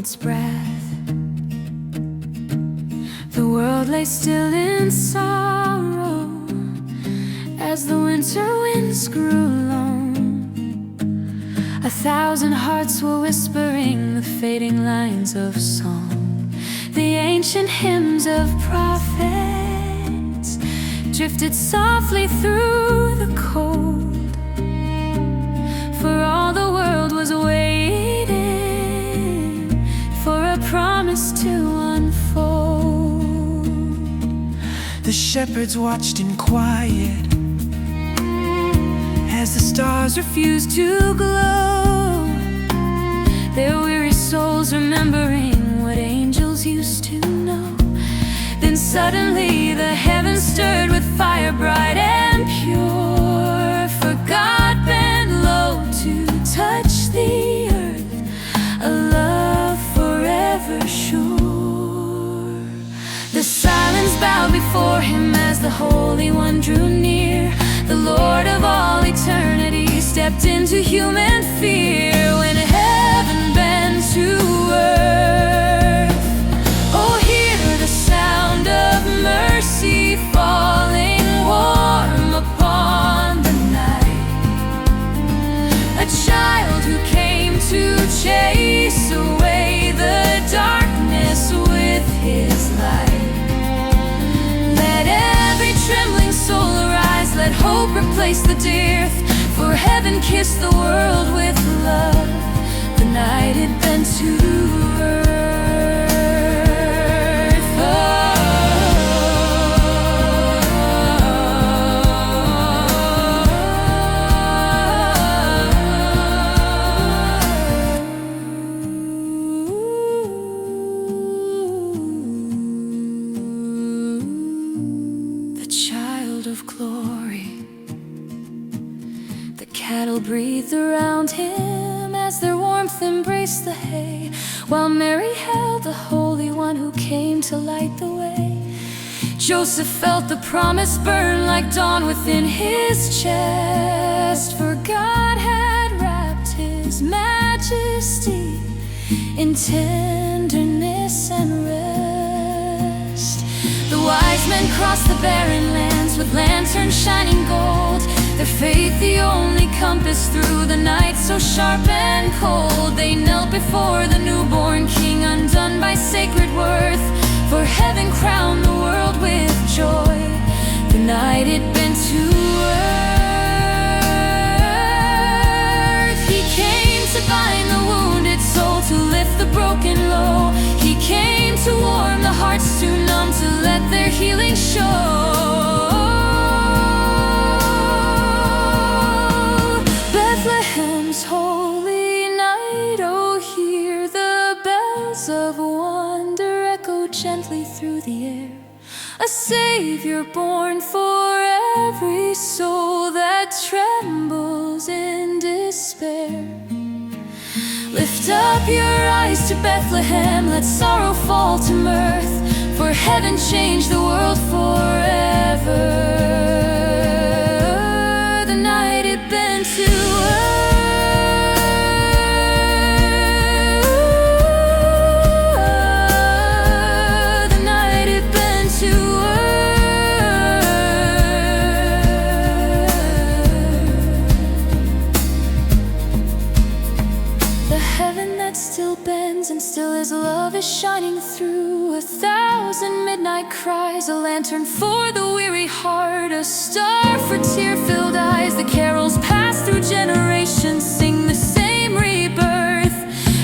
its breath. The world lay still in sorrow as the winter winds grew long. 1,000 hearts were whispering the fading lines of song. The ancient hymns of prophets drifted softly through the cold, for all the world was waiting for a promise to unfold. The shepherds watched in quiet as the stars refused to glow, their weary souls remembering what angels used to know. Then suddenly the heavens stirred with fire bright and pure, for God bent low to touch the earth, a love forever sure. The silence bowed before him as the Holy One drew near. The Lord of all eternity stepped into human fear. When heaven bent to earth, oh, hear the sound of mercy falling warm upon the night. A child who came to chase away the darkness with his light. Let every trembling soul arise, let hope replace the dearth, for heaven kissed the world with love the night it bent to earth. The child of glory. The cattle breathed around him as their warmth embraced the hay, while Mary held the Holy One who came to light the way. Joseph felt the promise burn like dawn within his chest, for God had wrapped his majesty in tenderness and rest. The wise men crossed the barren lands with lanterns shining gold, their faith the only compass through the night so sharp and cold. They knelt before the newborn King, undone by sacred worth, for heaven crowned the world with joy the night it bent to earth. He came to bind the wounded soul, to lift the broken low. He came to warm the hearts too numb, to let their healing show. Bethlehem's holy night, oh, hear the bells of wonder echo gently through the air. A Savior born for every soul that trembles in despair. Lift up your eyes to Bethlehem, let sorrow fall to mirth, for heaven changed the world forever the night it bent to earth. The night it bent to earth. The heaven that still bends, and still his love is shining through. 1,000 midnight cries, a lantern for the weary heart, a star for tear-filled eyes. The carols pass through generations, sing the same rebirth.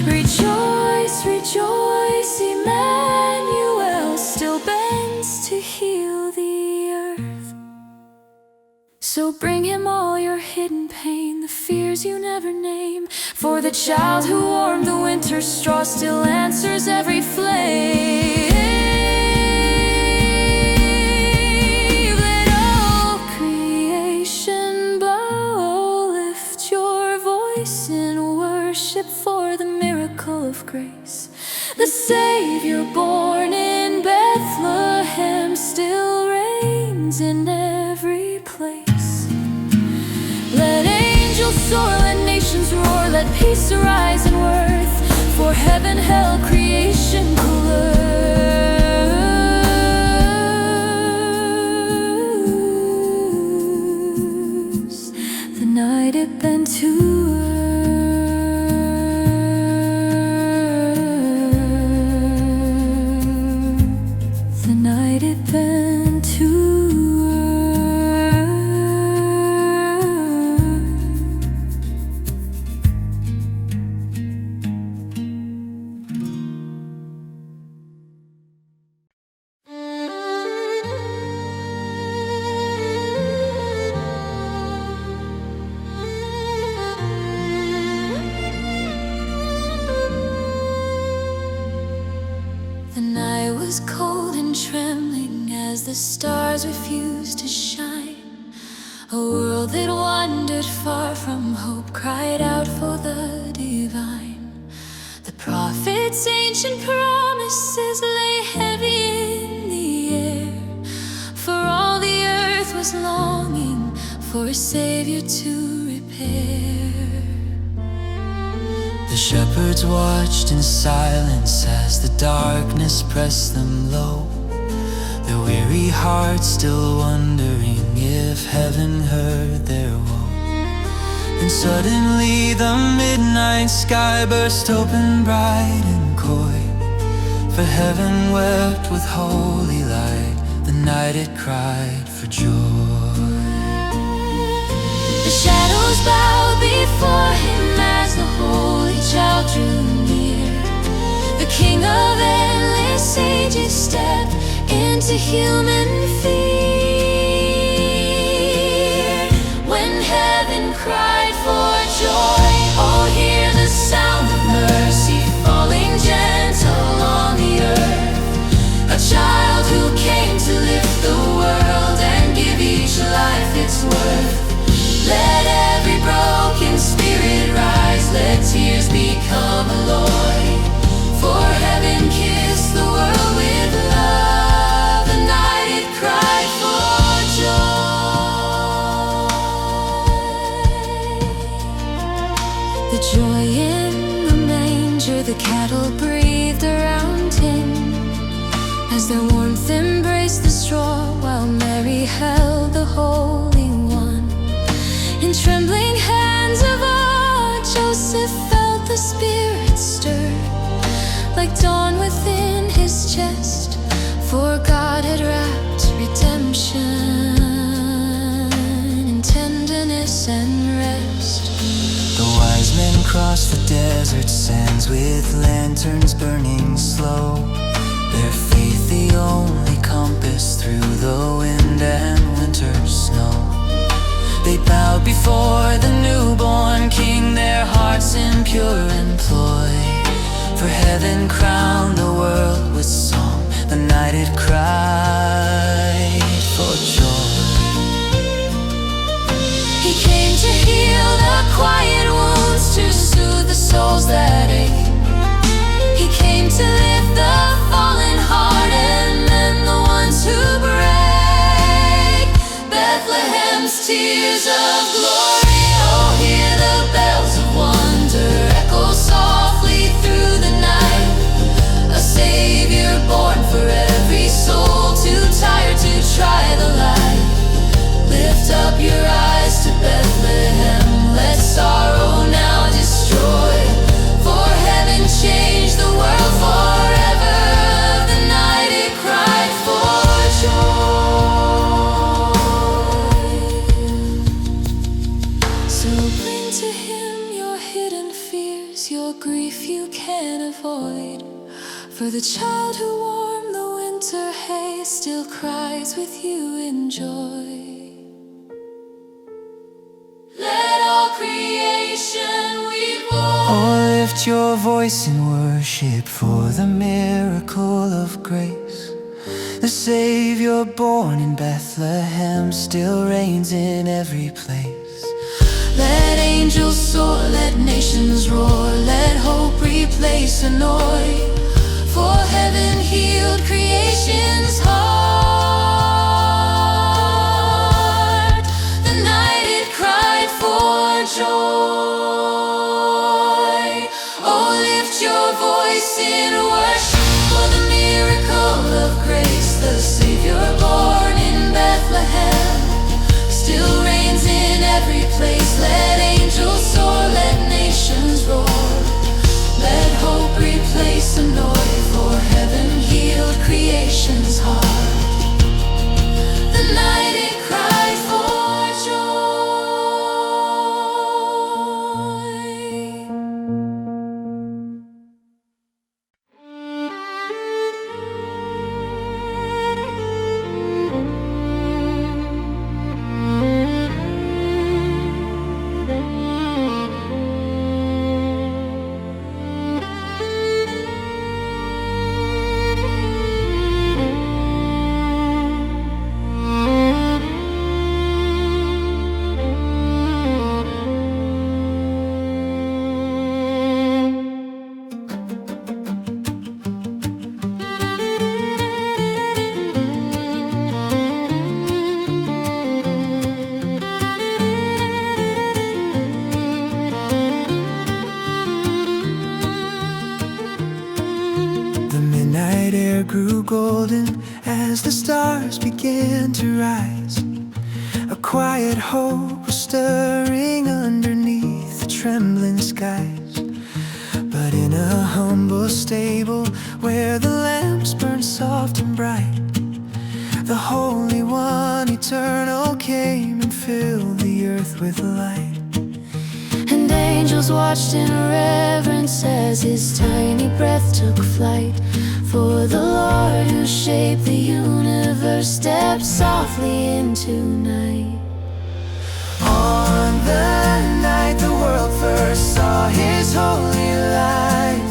Rejoice, rejoice, Emmanuel still bends to heal the earth. So bring him all your hidden pain, the fears you never name, for the child who warmed the winter's straw still answers every flame. Let all creation blow, lift your voice in worship for the miracle of grace. The Savior born in Bethlehem still reigns in every place. Let angels soar, let nations roar, let peace arise in worth, for heaven heaven held creation close. The night it bent to earth. The night it bent to The night was cold and trembling as the stars refused to shine. A world that wandered far from hope cried out for the divine. The prophet's ancient promises lay heavy in the air, for all the earth was longing for a savior to repair. The shepherds watched in silence as the darkness pressed them low, their weary hearts still wondering if heaven heard their woe. And suddenly the midnight sky burst open bright and coy, for heaven wept with holy light, the night it cried for joy. The shadows bowed before him as the holy child drew near. The King of endless ages stepped into human fear. When heaven cried for joy, oh, hear the sound of mercy falling gentle on the earth. A child who came to lift the world and give each life its worth. Let every broken spirit rise, let tears become alloy. For heaven kissed the world with love, the night it cried for joy. The joy in the manger, the cattle breathed around him, as their warmth embraced the straw, while Mary held the Holy One. In trembling hands of awe, Joseph felt the Spirit stir, like dawn within his chest, for God had wrapped redemption in tenderness and rest. The wise men crossed the desert sands with lanterns burning slow, their faith the only compass through the wind and winter's snow. They bowed before the newborn King, their hearts in pure employ, for heaven crowned the world with song, the night it cried for joy. He came to heal the quiet wounds, to soothe the souls that ache. He came to lift the fallen heart and mend the ones who break. Bethlehem's tears of glory, oh, hear the bells of wonder echo softly through the night. A Savior born for every soul too tired to try the light. Lift up your eyes to Bethlehem, let sorrow now destroy, for heaven changed the world forever. The night it cried for joy. So bring to him your hidden fears, your grief you can't avoid, for the child who warmed the winter hay still cries with you in joy. Let all creation weep. Oh, lift your voice in worship for the miracle of grace. The Savior born in Bethlehem still reigns in every place. Let angels soar, let nations roar, let hope replace annoy, for heaven healed creation's heart. The night it cried for joy. Oh, lift your voice in worship for the miracle of grace. The Savior born in Bethlehem still reigns in every place. Let angels soar, let nations roar. Let hope replace the noise, for heaven healed creation's heart. The night it cried for joy. Grew golden as the stars began to rise. A quiet hope was stirring underneath the trembling skies. But in a humble stable where the lamps burned soft and bright, the Holy One eternal came and filled the earth with light. And angels watched in reverence as his tiny breath took flight. For the Lord who shaped the universe stepped softly into night. On the night the world first saw his holy light,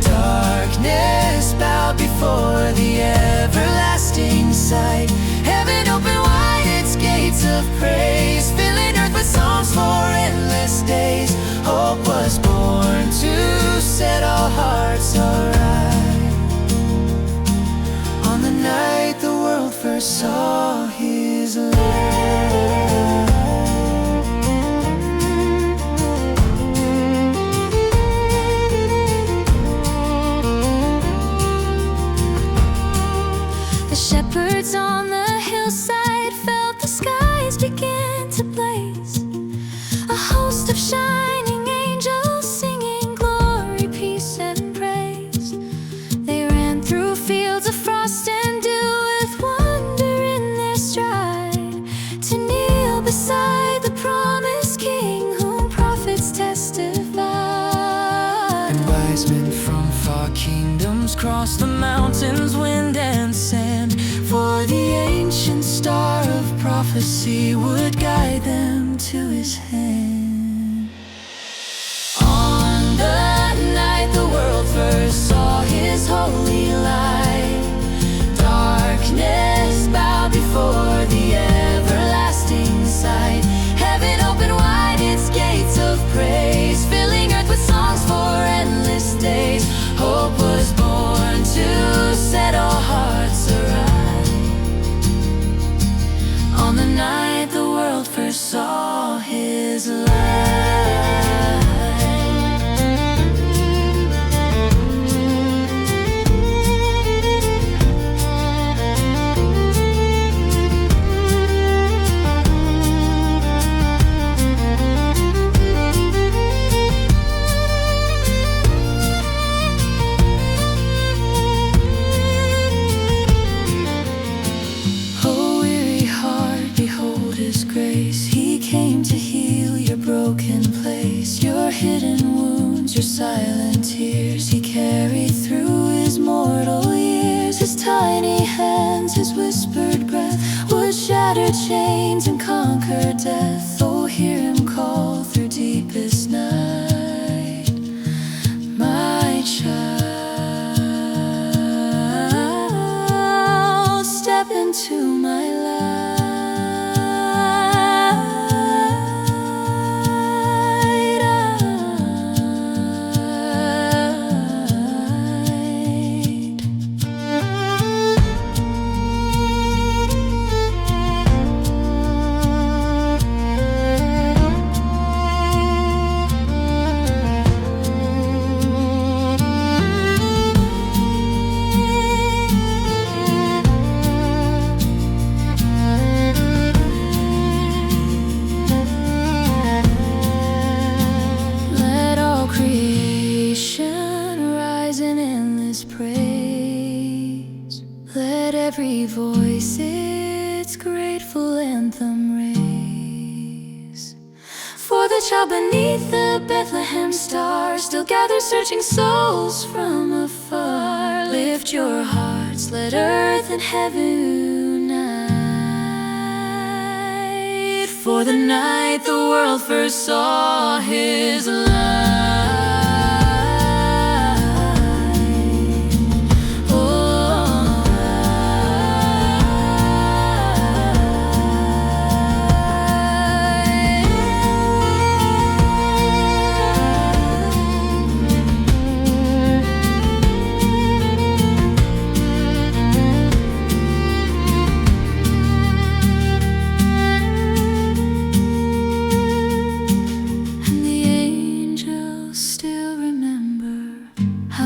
darkness bowed before the everlasting sight. Heaven opened wide its gates of praise, filling earth with songs for endless days. Hope was born to set all hearts alright. On the night the world first saw his light. The shepherds on the hillside felt the skies begin to blaze. A host of shining angels singing glory, peace, and praise. They ran through fields of frost and dew with wonder in their stride, to kneel beside the promised King whom prophets testify. And wise men from far kingdoms crossed the mountains, wind and sand, for the ancient star of prophecy would guide them to his hand. On the night the world first saw his holy light, darkness bowed before the everlasting sight. Heaven opened wide its gates of praise, filling earth with songs for endless days. Hope was born to set all hearts aright. On the night the world first saw his light. Oh, weary heart, behold his grace. He came to heal your broken place, your hidden wounds, your silent tears. He carried through his mortal years. His tiny hands, his whispered breath would shatter chains and conquer death. Oh, hear him call through deepest night, my child, step into my light. every voice its grateful anthem raise. For the child beneath the Bethlehem star still gathers searching souls from afar. Lift your hearts, let earth and heaven unite. For the night the world first saw his light.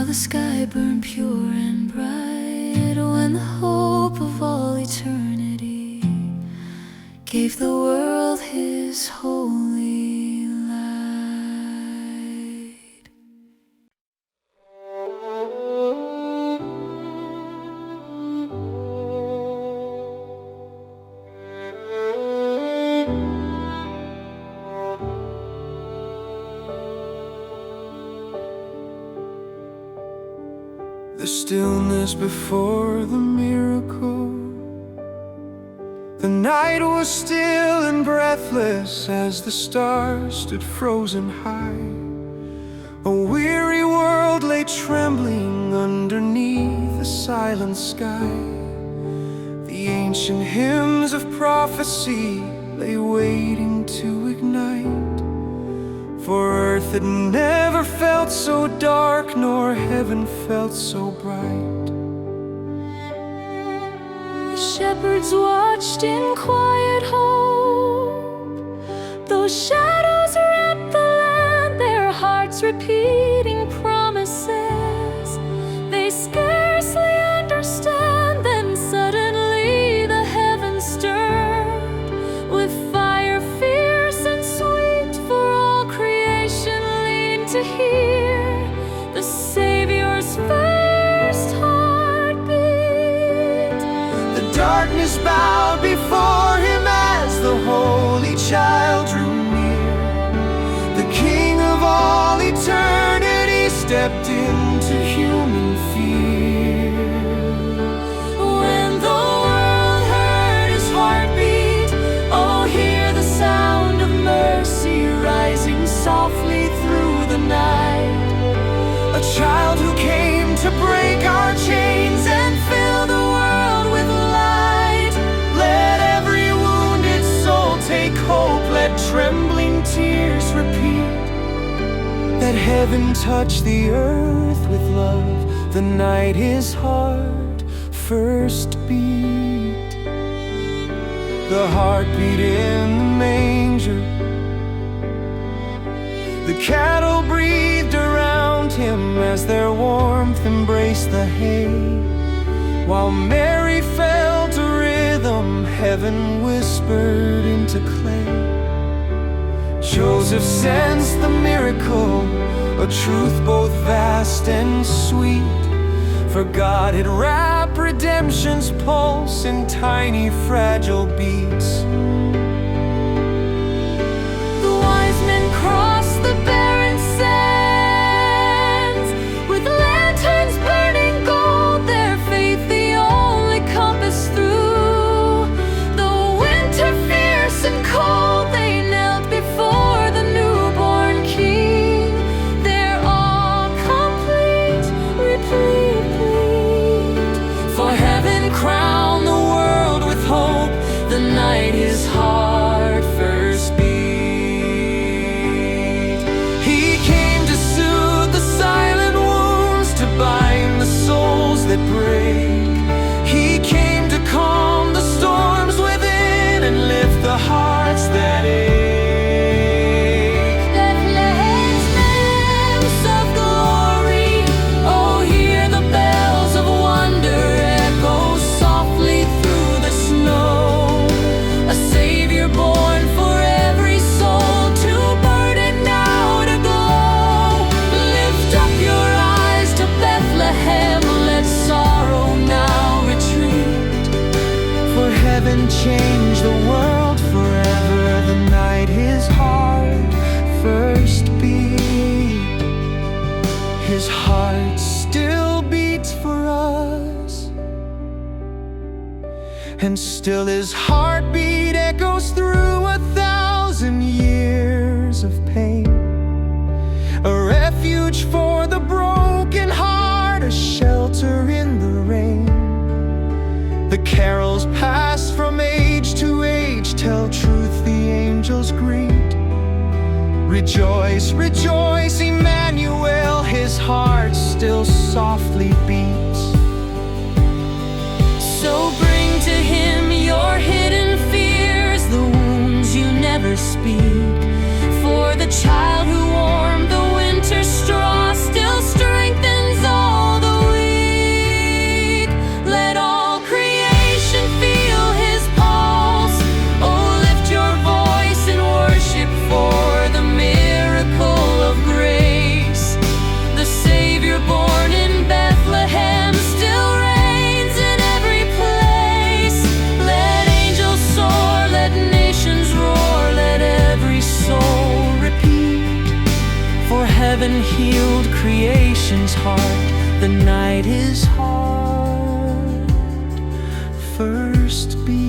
The sky burned pure and bright when the hope of all eternity gave the world his holy light. The stillness before the miracle. The night was still and breathless as the stars stood frozen high. A weary world lay trembling underneath the silent sky. The ancient hymns of prophecy lay waiting to ignite. For earth had never felt so dark, nor heaven felt so bright. The shepherds watched in quiet hope. Those shadows wrapped the land, their hearts repeating promises they scarcely understand. Then suddenly the heavens stirred with fire fierce and sweet, for all creation leaned to hear the Savior's first heartbeat. The darkness bowed before him as the holy child drew near. The King of all eternity stepped into human fear. When the world heard his heartbeat, oh, hear the sound of mercy rising softly through the night. A child who came to break our chains and fill the world with light. Let every wounded soul take hope, let trembling tears repeat that heaven touched the earth with love the night his heart first beat. The heartbeat in the manger. The cattle breathed around him as their warmth embraced the hay. While Mary fell to rhythm, heaven whispered into clay. Joseph sensed the miracle, a truth both vast and sweet. For God had wrapped redemption's pulse in tiny fragile beats. The wise men crossed the barren sands with lanterns burning gold, their faith the only compass through the winter fierce and cold. They knelt before the newborn King, their all complete, replete. For heaven crowned the world with hope the night his heart first beat. He came to soothe the silent wounds, to bind the souls that break. He came to calm the storms within and lift the hearts that ache. Bethlehem's names of glory, oh, hear the bells of wonder echo softly through the snow. A Savior born for every soul, too burdened now to glow. Lift up your eyes to Bethlehem, let sorrow his heart still beats for us, and still his heartbeat echoes through 1,000 years of pain. A refuge for the broken heart, a shelter in the rain. The carols pass from age to age, tell truth the angels greet. Rejoice, rejoice, Emmanuel, his heart still softly beats. So bring to him your hidden fears, the wounds you never speak. For the child who warmed the winter straw still strengthens all the weak. Let all creation feel his pulse. Oh, lift your voice in worship for the miracle of grace. The Savior born in Bethlehem still reigns in every place. Let angels soar, let nations roar, let every soul repeat. For heaven healed creation's heart, the night his heart first beat.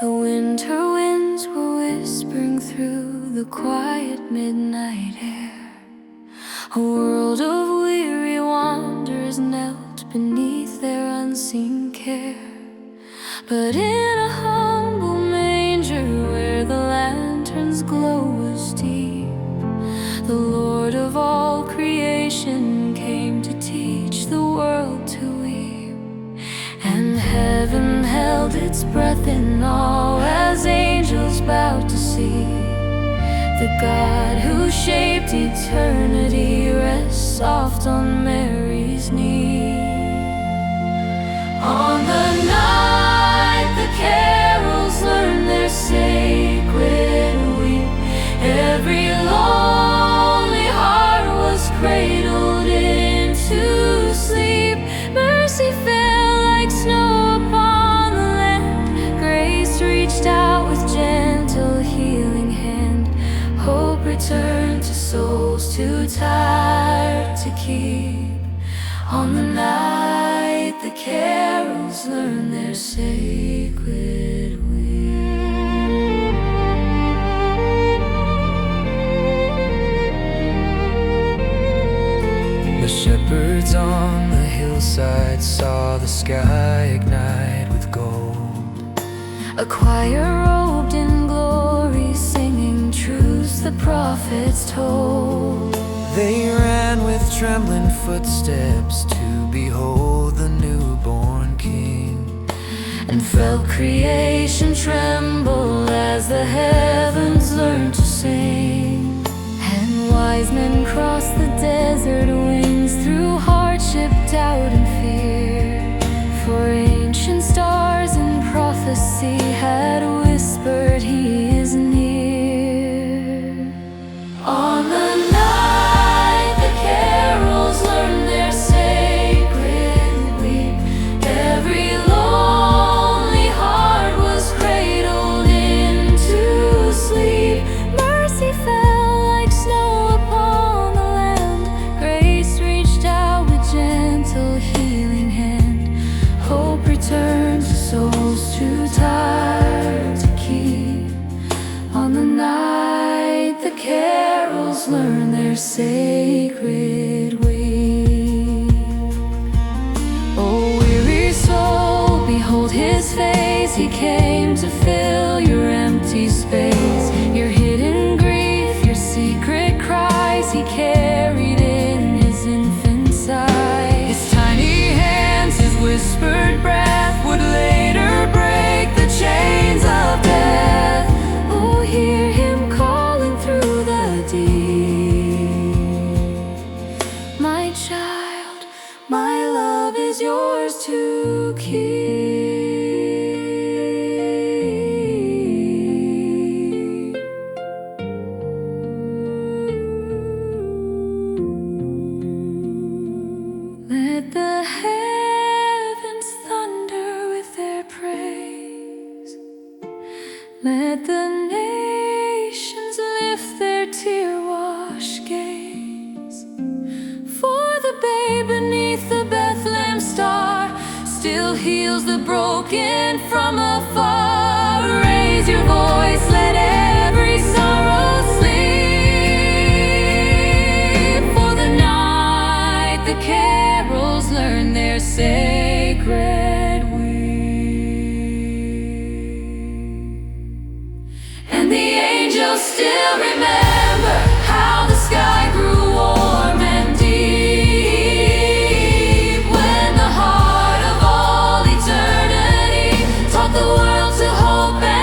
The winter winds were whispering through the quiet midnight air. A world of weary wanderers knelt beneath their unseen care. But in a humble manger where the lantern's glow was deep, the Lord of all creation came to teach the world to weep. And heaven held its breath in awe as angels bowed to see the God who shaped eternity rests soft on Mary's knee. On the night the carols learned their sacred weep, every lonely heart was cradled into sleep. Mercy fell like snow upon the land, grace reached out with gentle healing hand. Hope returned to souls too tired to keep. On the night the carols learned their sacred weep. The shepherds on the hillside saw the sky ignite with gold. A choir robed in glory, singing truths the prophets told. They ran with trembling footsteps to behold the newborn King, and felt creation tremble as the heavens learned to sing. And wise men crossed the desert wings through hardship, doubt, and fear. For ancient stars in prophecy had whispered he is near. On the night the carols learned their sacred weep, every lonely heart was cradled into sleep. Mercy fell like snow upon the land, grace reached out with gentle healing hand. behold his face. He came to fill your empty space, your hidden grief, your secret cries. He carried in his infant sight. His tiny hands, his whispered breath would later break the chains of death. Oh, hear him calling through the deep. My child, my love is yours to keep. Let the heavens thunder with their praise. Let the nations lift their tear-washed gaze. For the babe beneath the Bethlehem star still heals the broken from afar. Raise your voice, let every sorrow sleep. For the night the carols learn their sacred weave. And the angels still remember how the sky grew warm and deep when the heart of all eternity taught the world to hope and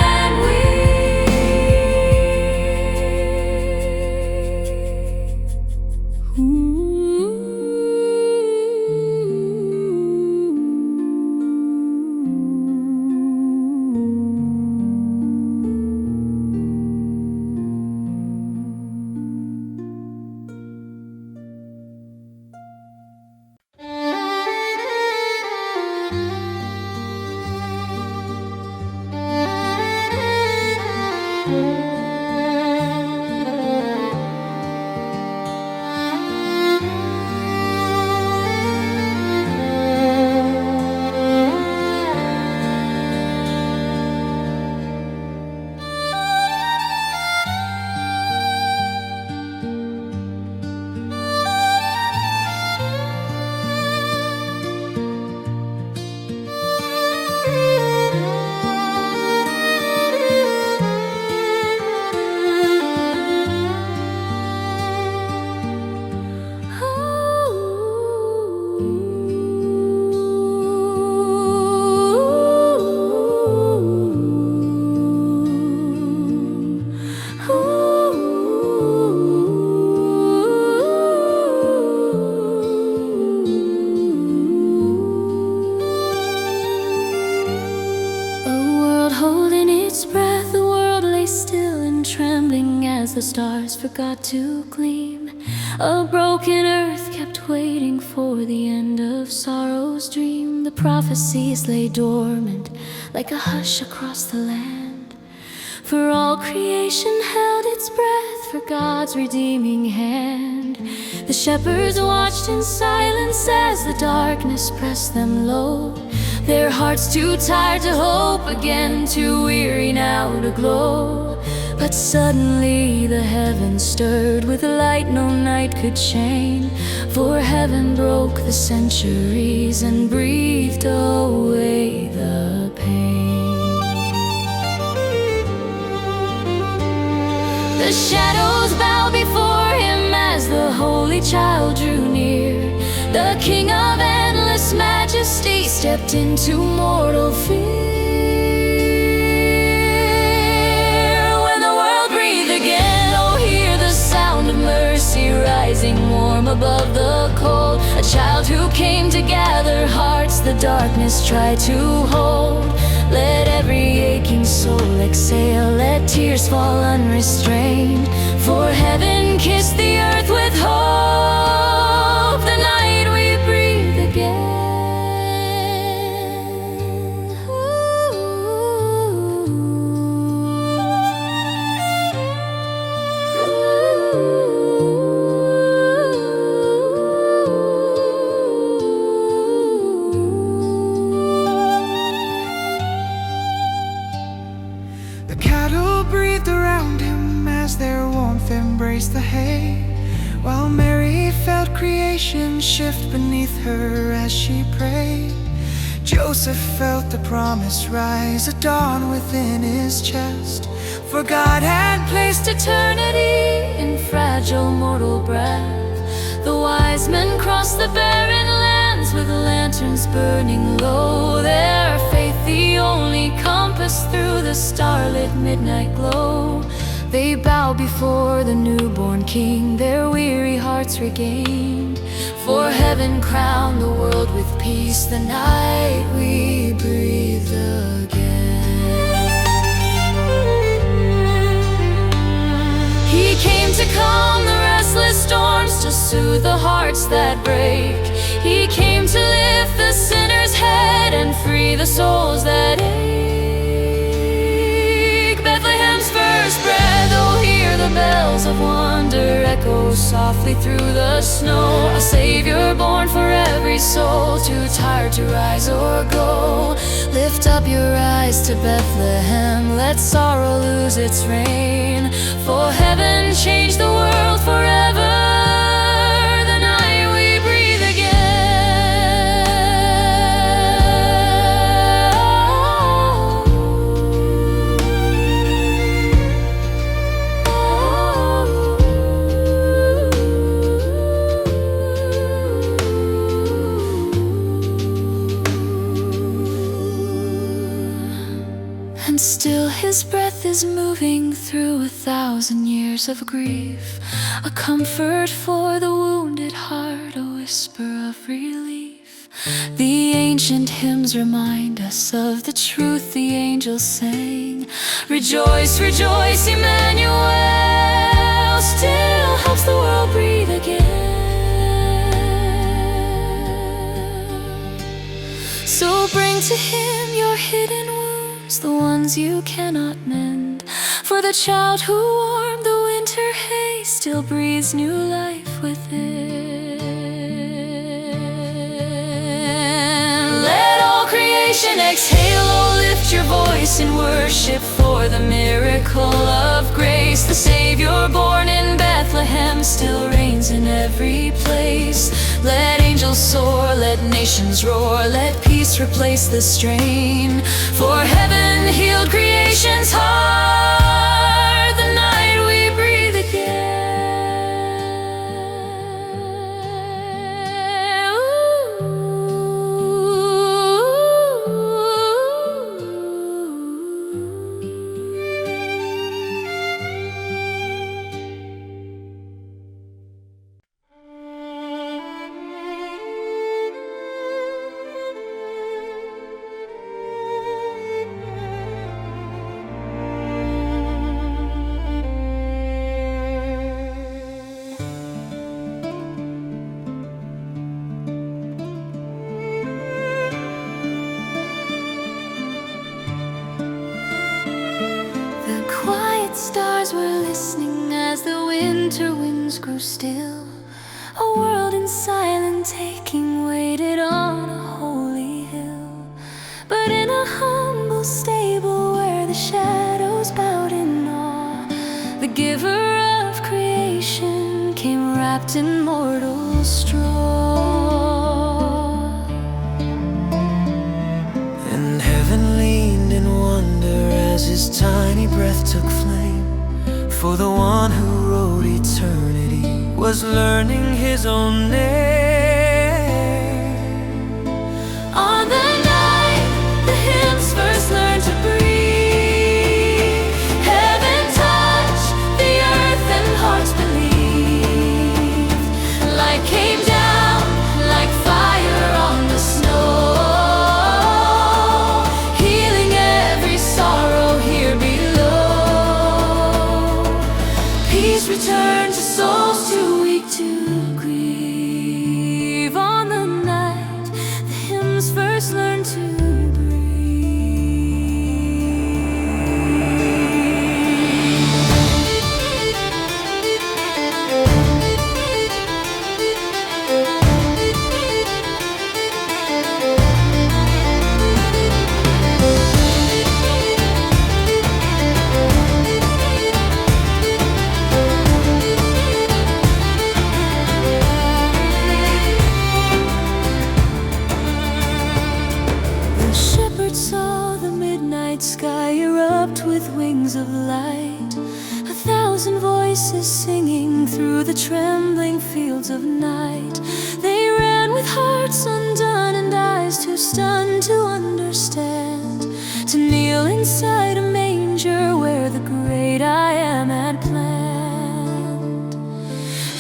the stars forgot to gleam. A broken earth kept waiting for the end of sorrow's dream. The prophecies lay dormant like a hush across the land, for all creation held its breath for God's redeeming hand. The shepherds watched in silence as the darkness pressed them low, their hearts too tired to hope again, too weary now to glow. But suddenly the heavens stirred with a light no night could chain, for heaven broke the centuries and breathed away the pain. The shadows bowed before him as the holy child drew near. The King of endless majesty stepped into mortal fear. Mercy rising warm above the cold, a child who came to gather hearts the darkness tried to hold. Let every aching soul exhale, let tears fall unrestrained, for heaven kissed the earth with hope the night we breathe again. Embraced the hay, while Mary felt creation shift beneath her as she prayed. Joseph felt the promise rise at dawn within his chest, for God had placed Eternity in fragile mortal breath. The wise men crossed the barren lands with lanterns burning low, their faith the only compass through the starlit midnight glow. They bowed before the newborn king, their weary hearts regained, for heaven crowned the world with peace the night we breathed again. He came to calm the restless storms, to soothe the hearts that break. He came to lift the sinner's head and free the souls that ache. Bethlehem's first breath, oh, hear the bells of wonder echo softly through the snow. A Savior born for every soul, too tired to rise or go. Lift up your eyes to Bethlehem, let sorrow lose its reign, for heaven changed the world forever the night we breathe again. And still his breath is moving through 1,000 years of grief, a comfort for the wounded heart, a whisper of relief. The ancient hymns remind us of the truth the angels sang. Rejoice, rejoice, Emmanuel still helps the world breathe again. So bring to him your hidden wounds, the ones you cannot mend, for the child who warmed the winter haze still breathes new life within. Let all creation exhale, oh, lift your voice in worship for the miracle of grace. The Savior born in Bethlehem still reigns in every place. Let angels soar, let nations roar, let peace replace the strain, for heaven healed creation's heart the night we breathe again. Stars were listening as the winter winds grew still. A world in silent taking waited on a holy hill. But in a humble stable where the shadows bowed in awe, the giver of creation came wrapped in mortal straw. And heaven leaned in wonder as his tiny breath took flame, for the one who wrote eternity was learning his own name. On the night the hymns first learned to breathe, heaven touched the earth and hearts believed. Light came down like fire on the snow, healing every sorrow here below. Peace returned to souls too weak to grieve. On the night the hymns first learned to haunted sky erupt with wings of light. 1,000 voices singing through the trembling fields of night. They ran with hearts undone and eyes too stunned to understand, to kneel inside a manger where the great I Am had planned.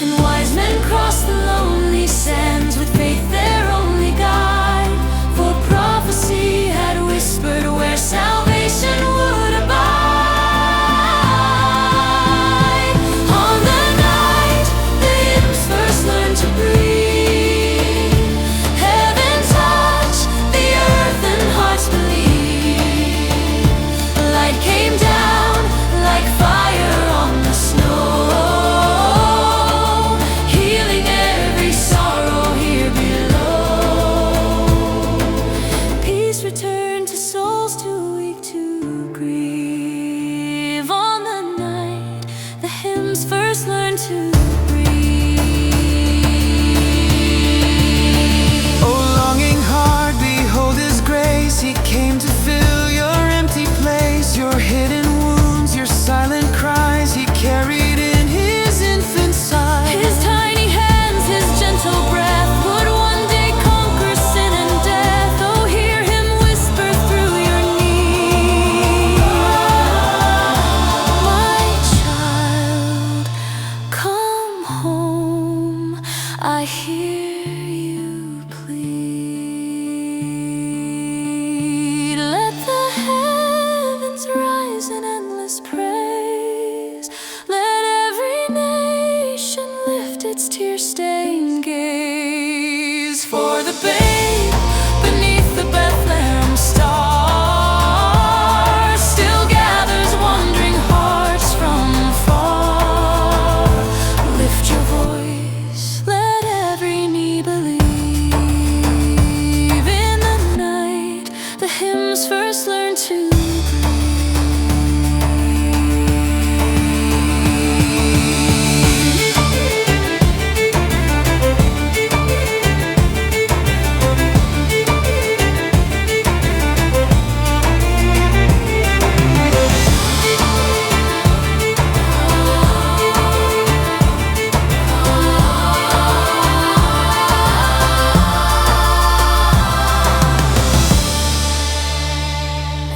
And wise men crossed the lonely sands with faith their only guide, for prophecy had whispered where salvation would abide. On the night the hymns first learned to breathe, heaven touched the earth and hearts believed. Light came down like fire on the snow, healing every sorrow here below. Peace returned to souls too weak to grieve. On the night the hymns first learned to breathe. Oh, longing heart, behold His grace. He came to fill your empty place, your hidden wounds, your silent cries. He carried in His infant side. His tiny hands, His gentle breath would one day conquer sin and death. Oh, hear Him whisper through your knees. My child, come home. I hear you plead. Let the heavens rise in endless praise. Let every nation lift its tear-stained gaze. For the babe beneath the Bethlehem star still gathers wandering hearts from far. Lift your voice, let every knee believe. In the night the hymns first learned to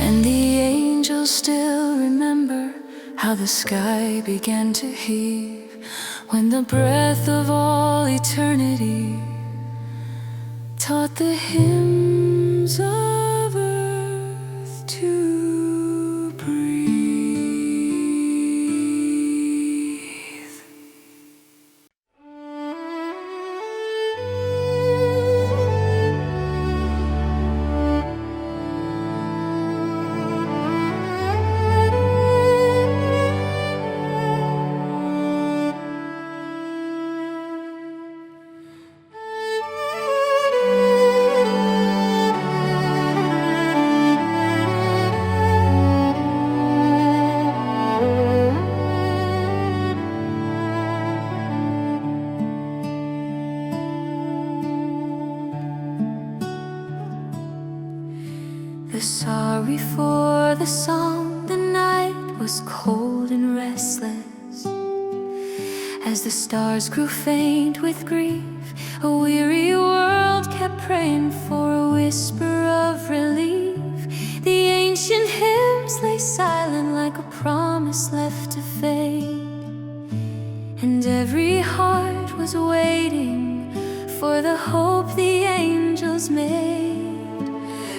And the angels still remember how the sky began to heave when the breath of all eternity taught the hymns of earth to breathe. The sorry for the song, the night was cold and restless. As the stars grew faint with grief, a weary world kept praying for a whisper of relief. The ancient hymns lay silent like a promise left to fade, and every heart was waiting for the hope the angels made.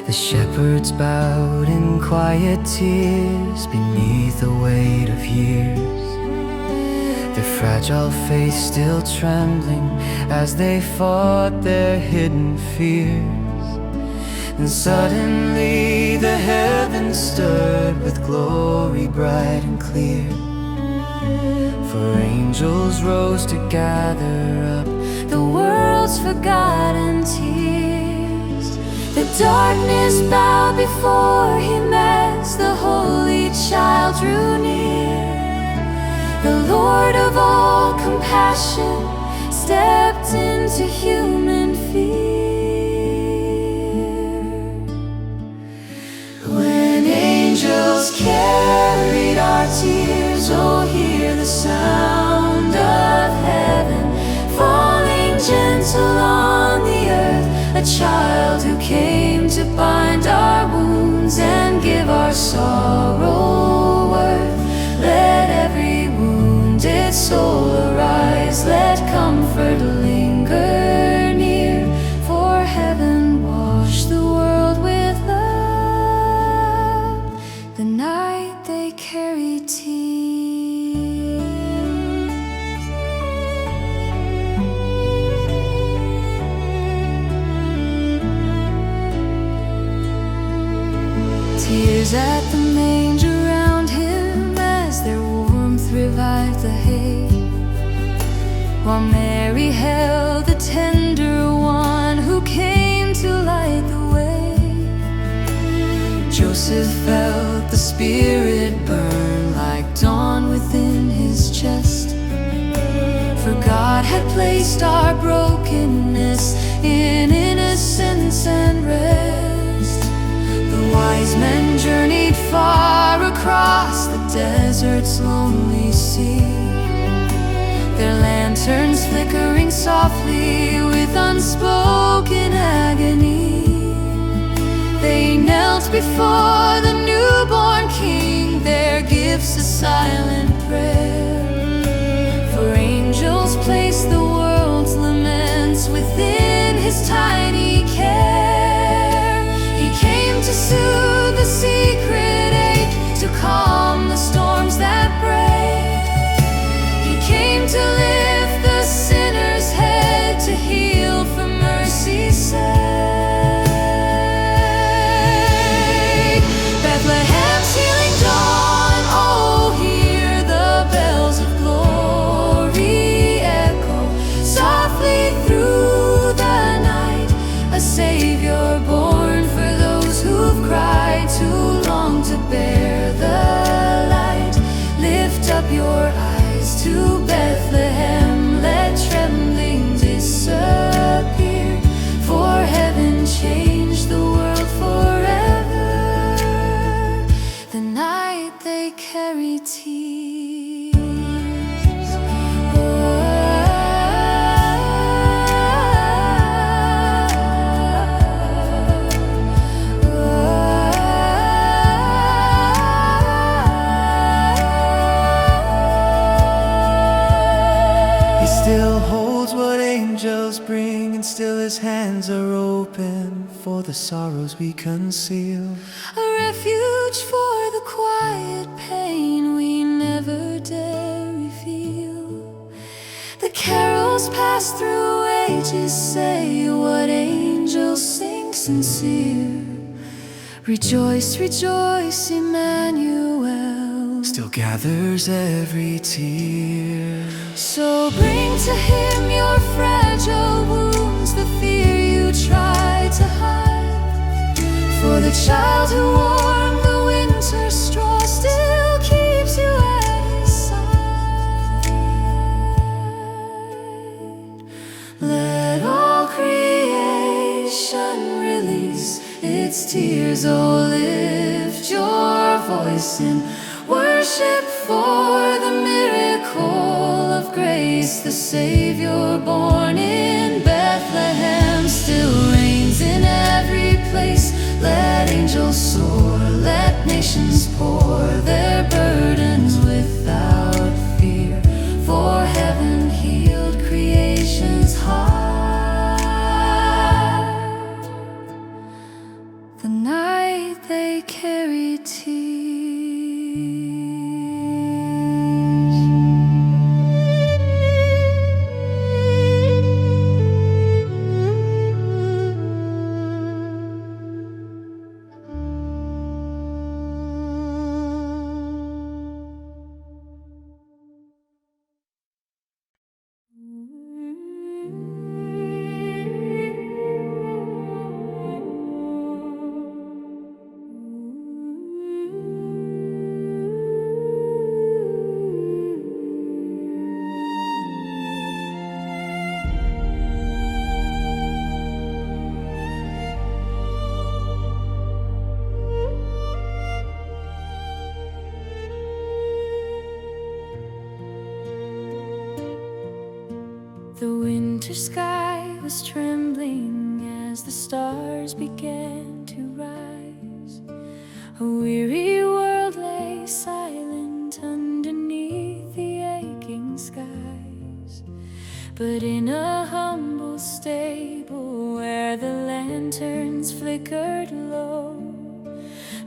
The shepherds bowed in quiet tears beneath the weight of years, their fragile faith still trembling as they fought their hidden fears. And suddenly the heavens stirred with glory bright and clear, for angels rose to gather up The world's forgotten tears. The darkness bowed before Him as the Holy Child drew near. The Lord of all compassion stepped into human fear. When angels bind our wounds and give our sorrow worth. Let every wounded soul arise, let comfort linger near, for heaven wash the world with love the night they carry tears. Tears at the manger round him as their warmth revived the hay, while Mary held the tender one who came to light the way. Joseph felt the Spirit burn like dawn within his chest, for God had placed our brokenness in innocence and rest. The wise men journeyed far across the desert's lonely sea, their lanterns flickering softly with unspoken agony. They knelt before the newborn King, their gifts a silent prayer. For angels placed the world's laments within his tiny care. He came to soothe the secret ache, to calm the storms that break. He came to lift the sinner's head, to heal for mercy's sake. Bethlehem's healing dawn, oh, hear the bells of glory echo softly through the night. A Savior born for those who've cried, too long to bear the light. Lift up your eyes to Bethlehem, let trembling disappear, for heaven changed the world forever the night they carry tears. He still holds what angels bring, and still his hands are open for the sorrows we conceal. A refuge for the quiet pain we never dare reveal. The carols pass through ages say what angels sing sincere. Rejoice, rejoice, Emmanuel Still gathers every tear. So bring to him your fragile wounds, the fear you try to hide. For the child who warmed the winter straw still keeps you at his side. Let all creation release its tears, oh, lift your voice in worship for the miracle of grace. The Savior born in Bethlehem still reigns in every place. Let angels soar, let nations pour their burdens without fear, for heaven healed creation's heart the night they carry tears. The winter sky was trembling as the stars began to rise. A weary world lay silent underneath the aching skies. But in a humble stable where the lanterns flickered low,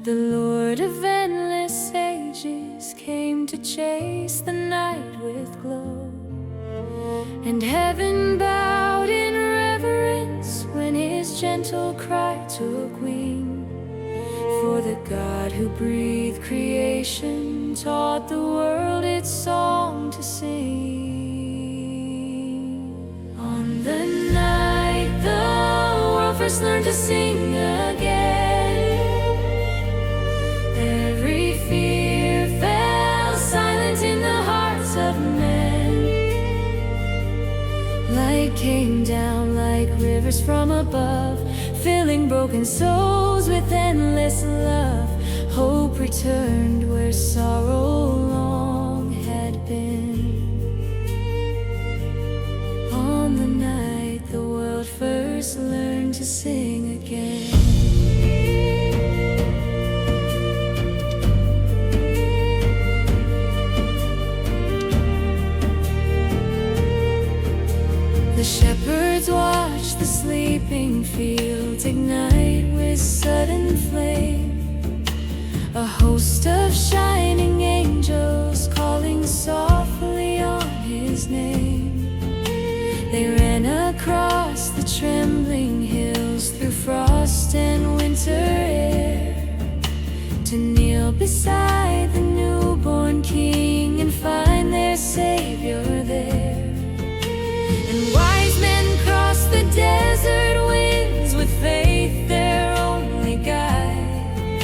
the Lord of endless ages came to chase the night with glow. And heaven bowed in reverence when his gentle cry took wing. For the God who breathed creation taught the world its song to sing. On the night the world first learned to sing again, every fear fell silent in the hearts of men. Light came down like rivers from above, filling broken souls with endless love. Hope returned where sorrow long had been. On the night the world first learned to sing again. The shepherds watch the sleeping fields ignite with sudden flame. A host of shining angels calling softly on his name. They ran across the trembling hills through frost and winter air to kneel beside the newborn King and find their Savior there. And wise men crossed the desert winds with faith their only guide.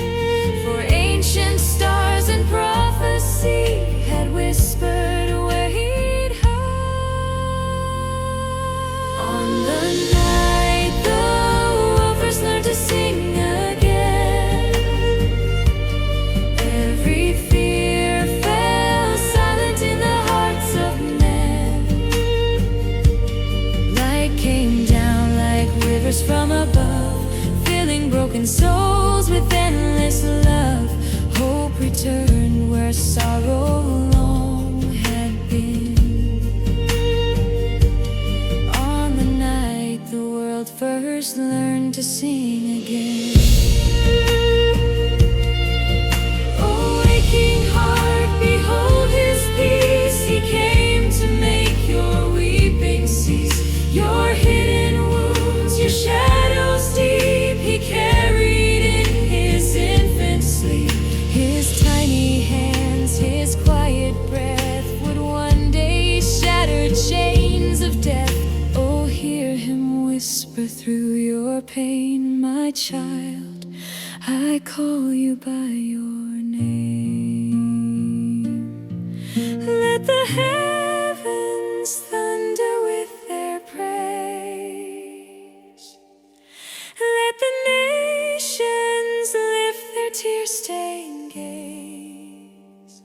For ancient stars and prophecy had whispered where he'd hide. On the night the world first learned to sing again, every fear fell silent in the hearts of men. Came down like rivers from above, filling broken souls with endless love. Hope returned where sorrow long had been. On the night the world first learned to sing again. Oh, aching heart, behold his peace. He came to make your weeping cease. Your hidden wounds, your shadows deep, he carried in his infant sleep. His tiny hands, his quiet breath would one day shatter chains of death. Oh, hear him whisper through your pain, my child, I call you by your name. Let the heavens thunder with their praise. Let the nations lift their tear-stained gaze.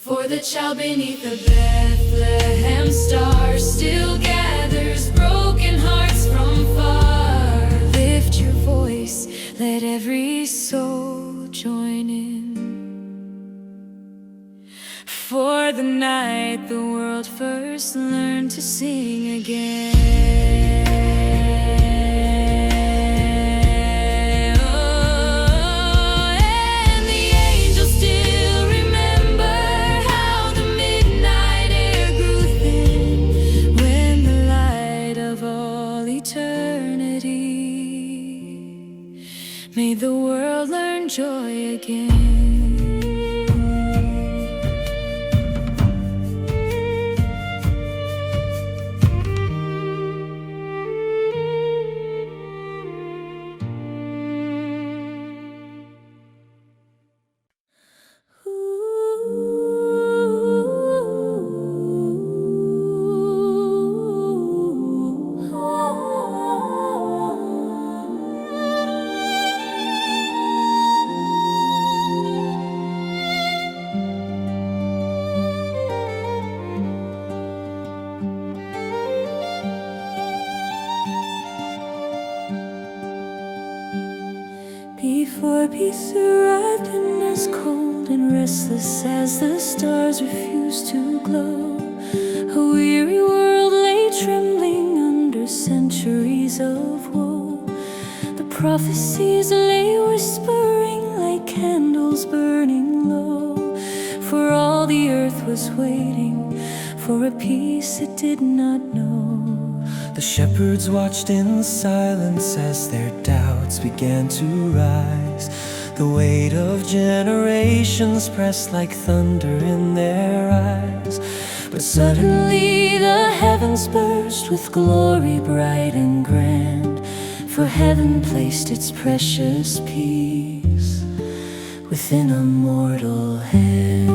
For the child beneath the Bethlehem star still gathers broken hearts from far. Lift your voice, let every soul join in. For the night the world first learned to sing again. Oh, and the angels still remember how the midnight air grew thin when the light of all eternity made the world learn joy again. before peace arrived, and as cold and restless as the stars refused to glow, a weary world lay trembling under centuries of woe. The prophecies lay whispering like candles burning low, for all the earth was waiting for a peace it did not know. The shepherds watched in silence as their doubts began to rise. The weight of generations pressed like thunder in their eyes. But Suddenly the heavens burst with glory bright and grand, for heaven placed its precious peace within a mortal hand.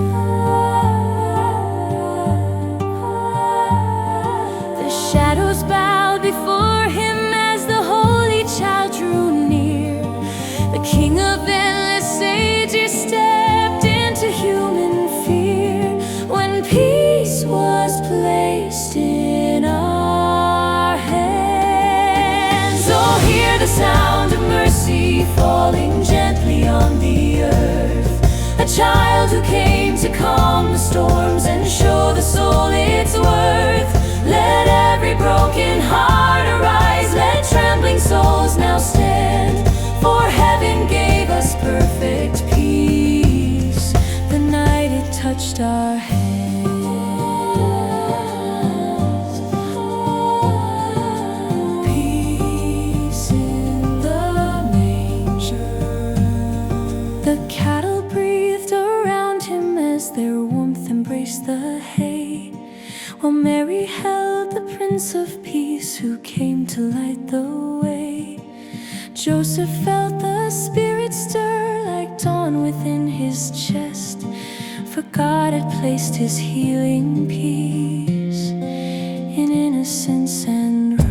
The shadows bowed before him as the holy child drew near. The King of endless ages stepped into human fear. When peace was placed in our hands, oh, hear the sound of mercy falling gently on the earth. A child who came to calm the storms and show the soul its worth. Let every broken heart arise, let trembling souls now stand, for heaven gave us perfect peace the night it touched our hands. Peace in the manger. The cattle breathed around him as their warmth embraced the hay, while Mary held the Prince of Peace who came to light the way. Joseph felt the Spirit stir like dawn within his chest, for God had placed his healing peace in innocence and rest.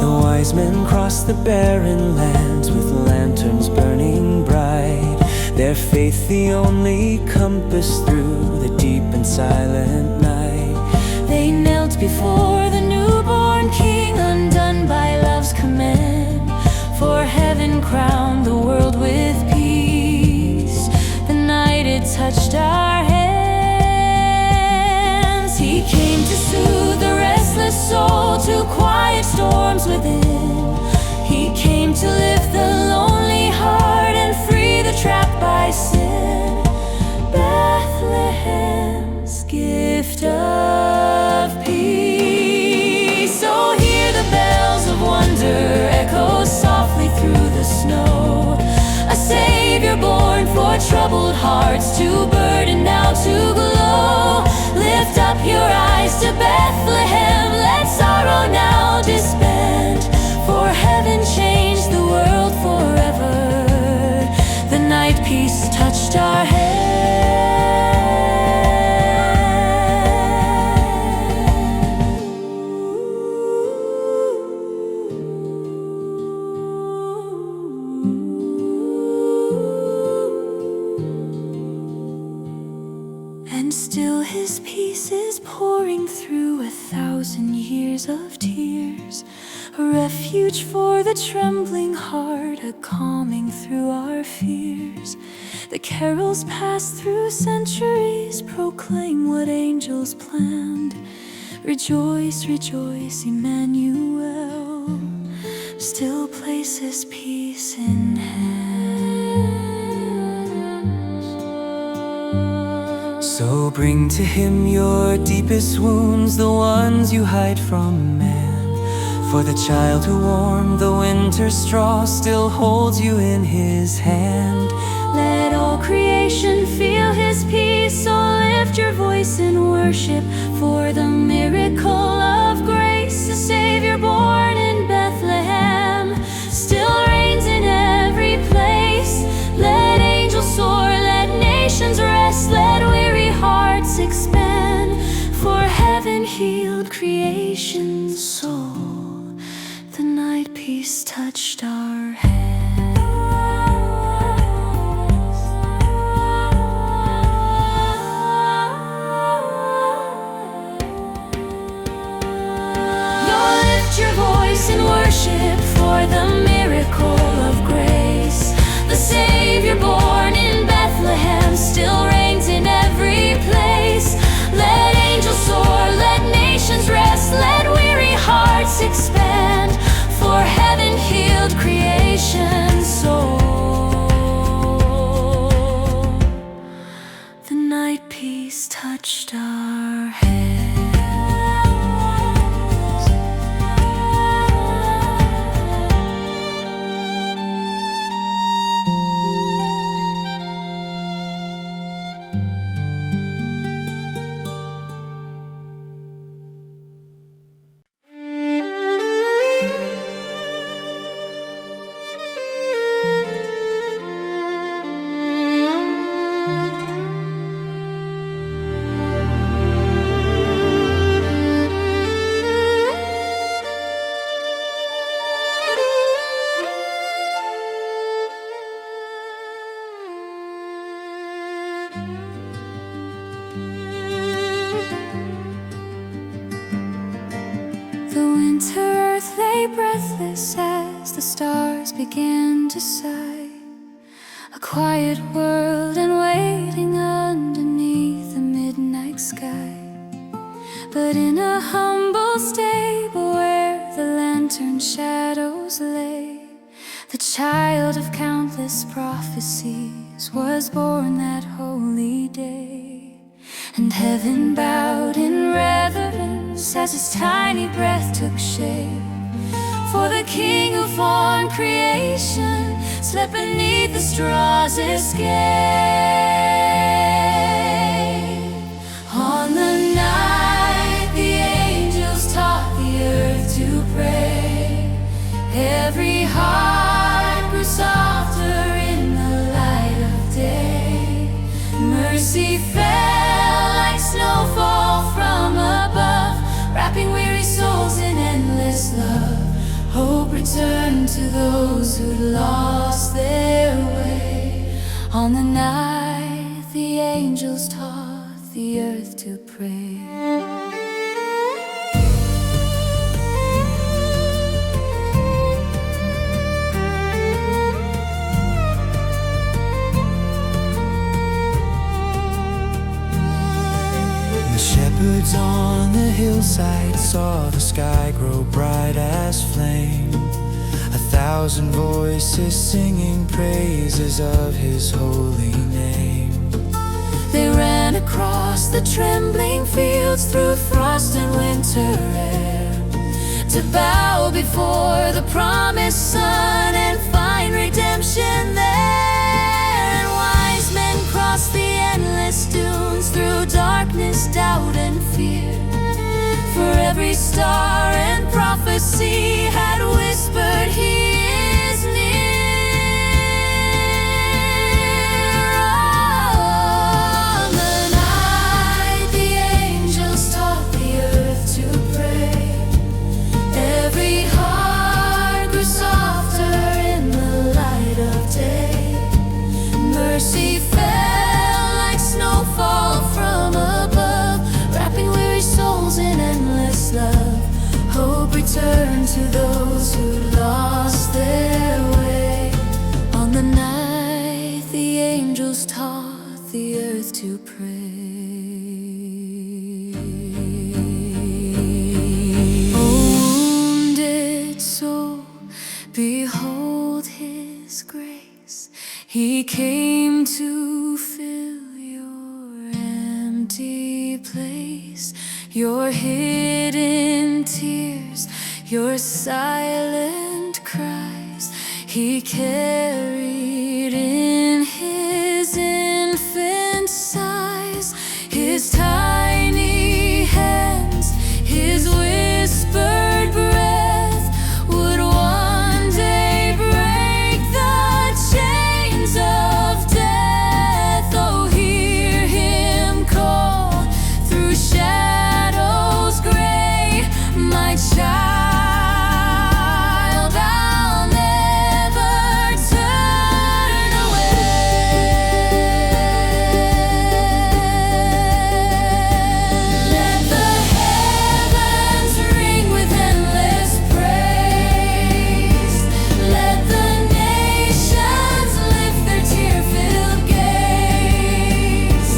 the wise men crossed the barren lands with lanterns burning bright, their faith the only compass through the deep and silent night. They knelt before the newborn King, undone by love's command, for heaven crowned the world with peace the night it touched our hands. He came to soothe the restless soul, to quiet storms within. He came to lift the lonely heart and free the trapped by sin. Bethlehem's gift of peace. So hear the bells of wonder echo softly through the snow. A Savior born for troubled hearts, too burdened now to glow. Lift up your eyes to Bethlehem, let sorrow now disband, for heaven changed the world forever the night peace touched our hands. And still his peace is pouring through 1,000 years of tears, a refuge for the trembling heart, a calming through our fears. The carols pass through centuries, proclaim what angels planned. Rejoice, rejoice, Emmanuel still places peace in hands. So bring to him your deepest wounds, the ones you hide from man, for the child who warmed the winter straw still holds you in his hand. Let all creation feel his peace, so lift your voice in worship for the miracle of grace. The Savior born in Bethlehem still reigns in every place. Let angels soar, let nations rest, let weary hearts expand, for heaven healed creation's soul the night peace touched our hands. Your voice earth lay breathless as the stars began to sigh. A quiet world and waiting underneath the midnight sky. But in a humble stable where the lantern shadows lay, the child of countless prophecies was born that holy day. And heaven bowed in reverence as his tiny breath took shape. For the King who formed creation slept beneath the straws' escape. On the night the angels taught the earth to pray, every heart grew softer in the light of day. Mercy fell like snowfall from above, wrapping weary souls in endless love. Hope returned to those who'd lost their way. On the night the angels taught the earth to pray. Shepherds on the hillside saw the sky grow bright as flame, 1,000 voices singing praises of his holy name. They ran across the trembling fields through frost and winter air, to bow before the promised Son and find redemption there. And wise men crossed the endless dunes through darkness, doubt and fear, for every star and prophecy had whispered he is near. On the night the angels taught the earth to pray, every heart grew softer in the light of day. Mercy fell like snowfall from above, wrapping weary souls in endless love. Hope returned to those who lost their way. On the night the angels taught the earth to pray. Wounded soul, behold his grace. He came to fill your empty place, your hidden tears, your silent cries. He carried in his infant sighs, his tiny hands, his whispered breath would one day break the chains of death. Oh, hear him call through shadows gray, my child, I'll never turn away. Let the heavens ring with endless praise. Let the nations lift their tear-filled gaze.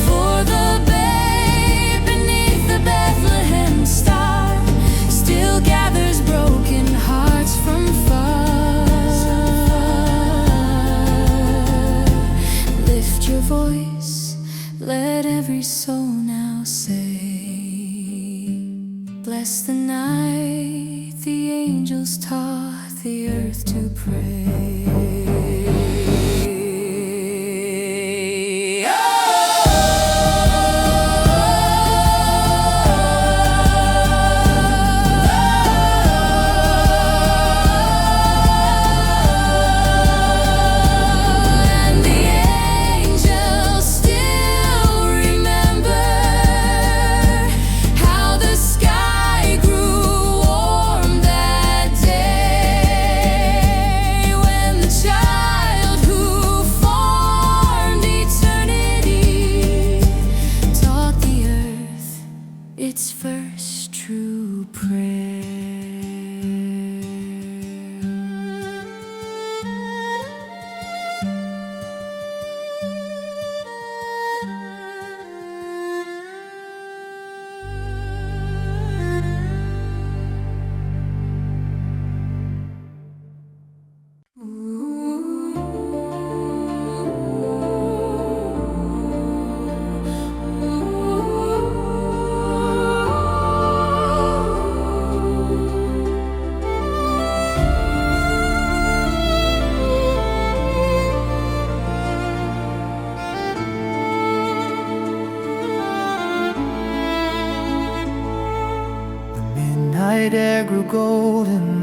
For the babe beneath the Bethlehem star still gathers broken hearts from far. Lift your voice, let every soul now say, bless the night the angels taught the earth to pray. And the angels still remember how the sky grew warm that day when the child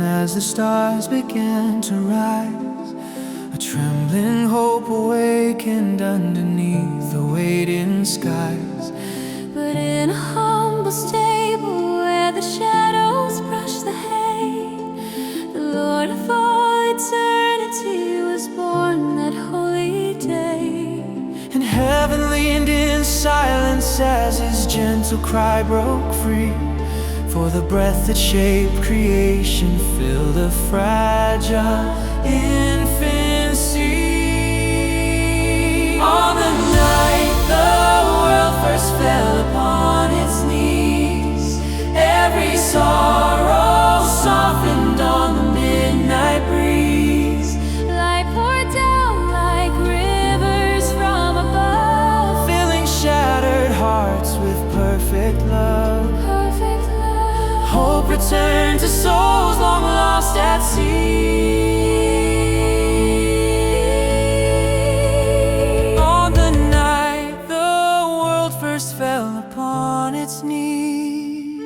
as the stars began to rise, a trembling hope awakened underneath the waiting skies. But in a humble stable where the shadows brush the hay, the Lord of all eternity was born that holy day. And heaven leaned in silence as his gentle cry broke free, for the breath that shaped creation filled a fragile infancy. On the night the world first fell upon its knees, every sorrow softened on the midnight breeze. Light poured down like rivers from above, Filling shattered hearts with perfect love. perfect love. Hope returned to souls long lost at sea. On the night the world first fell upon its knees.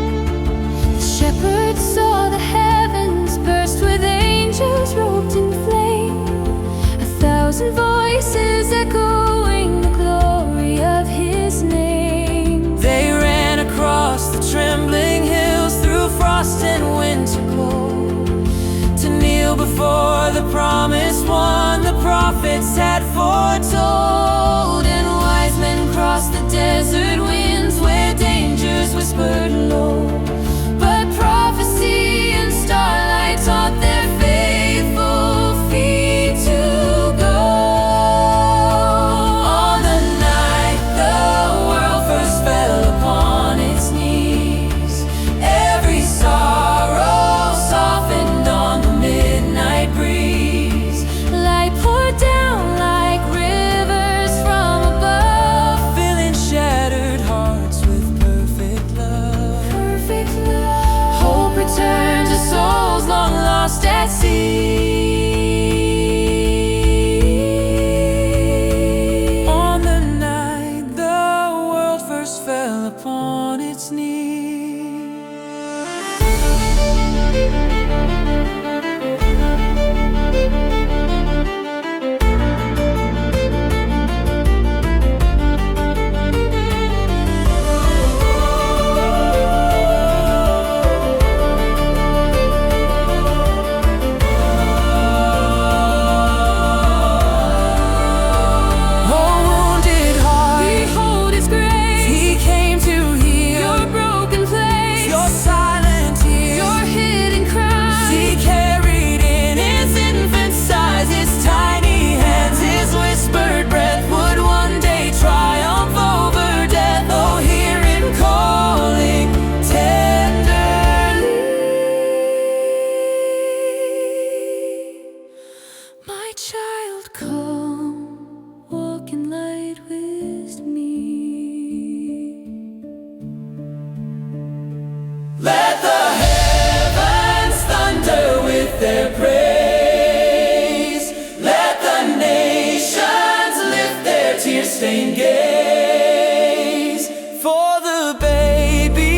The shepherds saw the heavens burst with angels robed in flame, 1,000 voices echoing the glory of his name. They ran across the trembling hills through frost and winter cold, to kneel before the promised one the prophets had foretold. And wise men crossed the desert winds where dangers whispered low, but prophecy and starlight taught their faithful feet to go. On the night the world first fell upon its knees, every sorrow softened on the midnight breeze. Light poured down like rivers from above, Filling shattered hearts with perfect love. perfect love. Hope returned to souls long lost at sea. On the night the world first fell upon its knees. Oh, wounded heart, Behold his grace, he came to heal your broken place, your silent tears. your hidden cries. He carried in his infant size, his tiny hands, his whispered breath would one day triumph over death. Oh, hear him calling tenderly, My child, come, walk in light with me. let the heavens thunder with their praise. Let the nations lift their tear-stained gaze. For the baby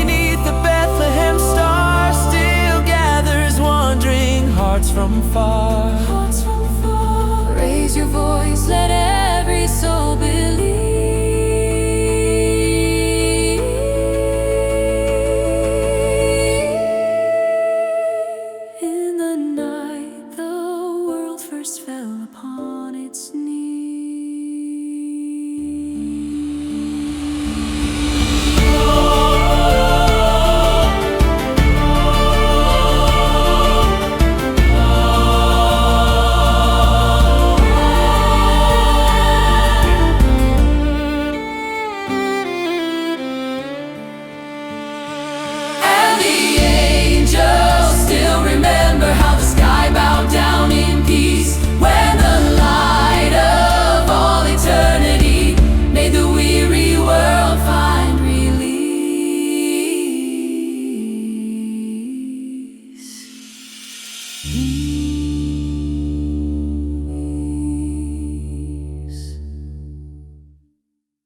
'neath the Bethlehem star still gathers wandering hearts from far. Hearts from far, raise your voice, let every soul believe. In the night the world first fell upon its knees.